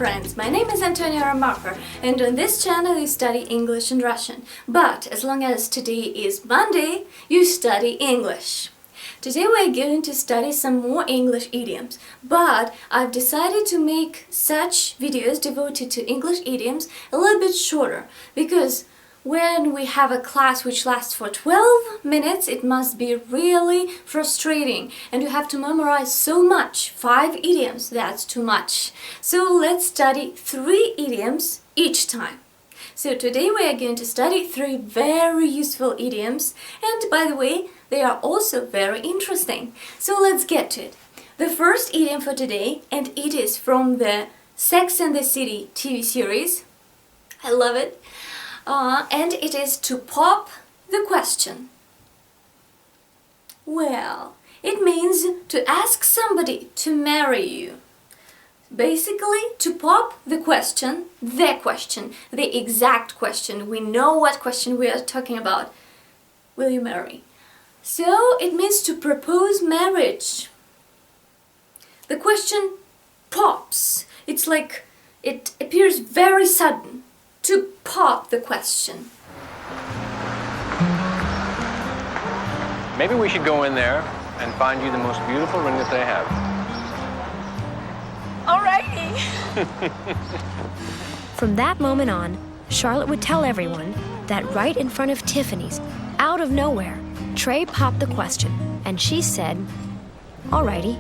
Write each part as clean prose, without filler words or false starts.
friends, my name is Antonia Remarker, and on this channel you study English and Russian. But as long as today is Monday, you study English. Today we're going to study some more English idioms, but I've decided to make such videos devoted to English idioms a little bit shorter, because when we have a class which lasts for 12 minutes, it must be really frustrating and you have to memorize so much. 5 idioms, that's too much. So let's study 3 idioms each time. So today we are going to study 3 very useful idioms, and by the way, they are also very interesting. So let's get to it. The first idiom for today, and it is from the Sex and the City TV series. I love it. And it is to pop the question. Well, it means to ask somebody to marry you. Basically, to pop the question, the exact question. We know what question we are talking about. Will you marry me? So, it means to propose marriage. The question pops. It's like it appears very sudden. To pop the question. Maybe we should go in there and find you the most beautiful ring that they have. Alrighty. From that moment on, Charlotte would tell everyone that right in front of Tiffany's, out of nowhere, Trey popped the question, and she said, "Alrighty."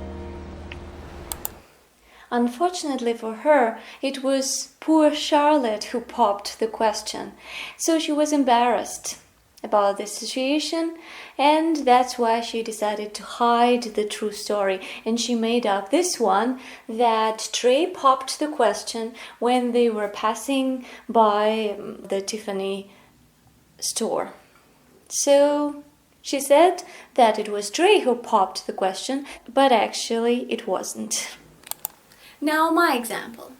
Unfortunately for her, it was poor Charlotte who popped the question. So she was embarrassed about the situation, and that's why she decided to hide the true story. And she made up this one, that Trey popped the question when they were passing by the Tiffany store. So she said that it was Trey who popped the question, but actually it wasn't. Now my example.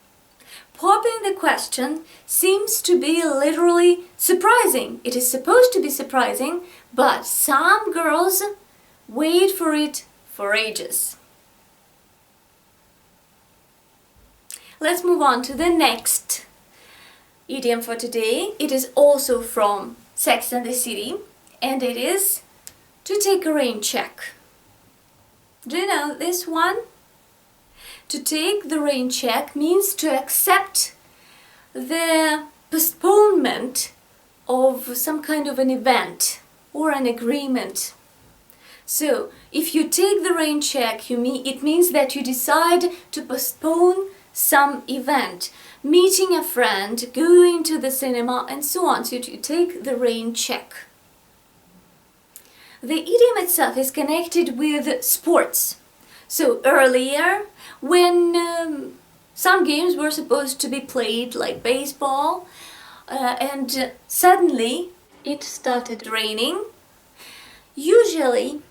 Popping the question seems to be literally surprising. It is supposed to be surprising, but some girls wait for it for ages. Let's move on to the next idiom for today. It is also from Sex and the City, and it is to take a rain check. Do you know this one? To take the rain check means to accept the postponement of some kind of an event or an agreement. So, if you take the rain check, it means that you decide to postpone some event, meeting a friend, going to the cinema, and so on. So, you take the rain check. The idiom itself is connected with sports. So earlier, when some games were supposed to be played, like baseball, and suddenly it started raining, usually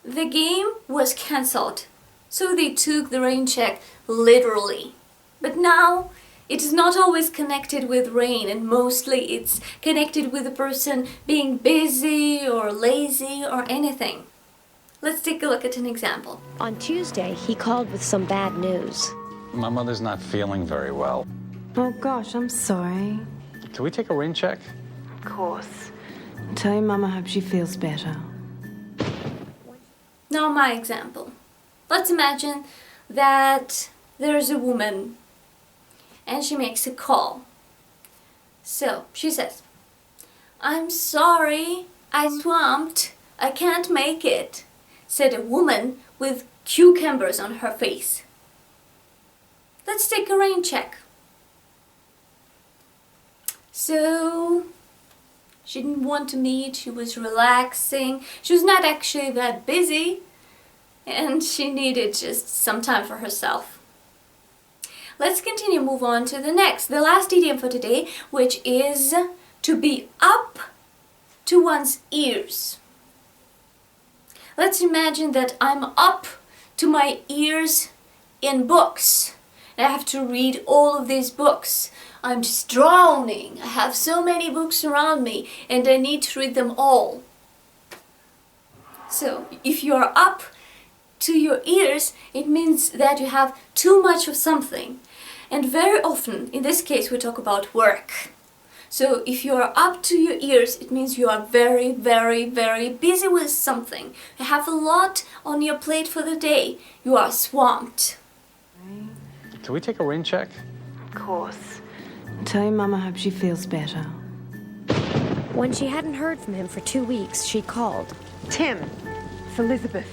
the game was cancelled. So they took the rain check literally. But now it is not always connected with rain, and mostly it's connected with a person being busy or lazy or anything. Let's take a look at an example. On Tuesday, he called with some bad news. My mother's not feeling very well. Oh gosh, I'm sorry. Can we take a rain check? Of course. Tell your mum I hope she feels better. Now my example. Let's imagine that there's a woman and she makes a call. So she says, "I'm sorry, I swamped, I can't make it," said a woman with cucumbers on her face. Let's take a rain check. So she didn't want to meet, she was relaxing, she was not actually that busy, and she needed just some time for herself. Let's continue, move on to the last idiom for today, which is to be up to one's ears. Let's imagine that I'm up to my ears in books. I have to read all of these books. I'm just drowning. I have so many books around me and I need to read them all. So, if you are up to your ears, it means that you have too much of something. And very often, in this case, we talk about work. So if you are up to your ears, it means you are very, very, very busy with something. You have a lot on your plate for the day. You are swamped. Can we take a rain check? Of course. Tell your mama I hope she feels better. When she hadn't heard from him for 2 weeks, she called. Tim, it's Elizabeth.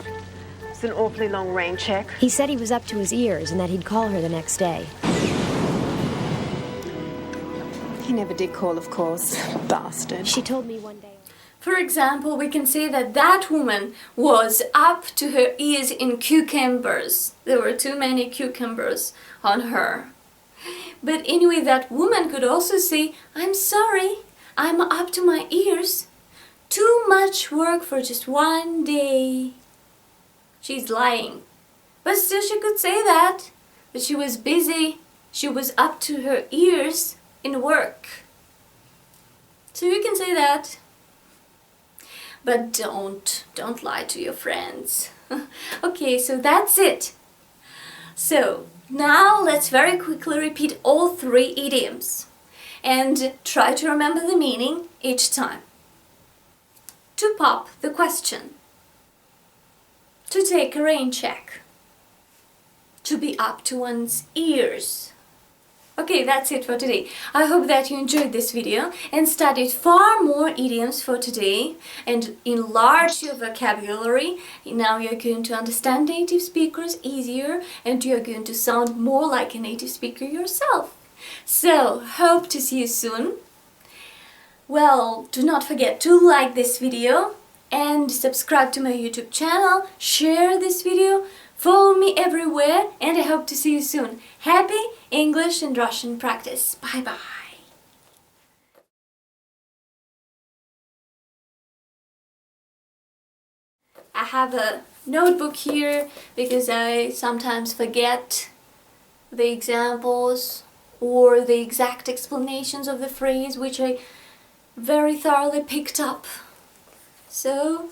It's an awfully long rain check. He said he was up to his ears and that he'd call her the next day. He never did call, of course. Bastard. She told me one day... For example, we can say that that woman was up to her ears in cucumbers. There were too many cucumbers on her. But anyway, that woman could also say, I'm sorry, I'm up to my ears. Too much work for just one day. She's lying. But still she could say that. But she was busy. She was up to her ears in work. So you can say that. But don't lie to your friends. Okay, so that's it. So now let's very quickly repeat all 3 idioms and try to remember the meaning each time. To pop the question. To take a rain check. To be up to one's ears. Okay, that's it for today. I hope that you enjoyed this video and studied far more idioms for today and enlarged your vocabulary. Now you're going to understand native speakers easier and you're going to sound more like a native speaker yourself. So, hope to see you soon. Well, do not forget to like this video and subscribe to my YouTube channel, share this video, follow me everywhere, and I hope to see you soon. Happy English and Russian practice. Bye bye. I have a notebook here because I sometimes forget the examples or the exact explanations of the phrase which I very thoroughly picked up. So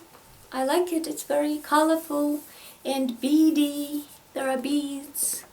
I like it. It's very colorful and beady. There are beads.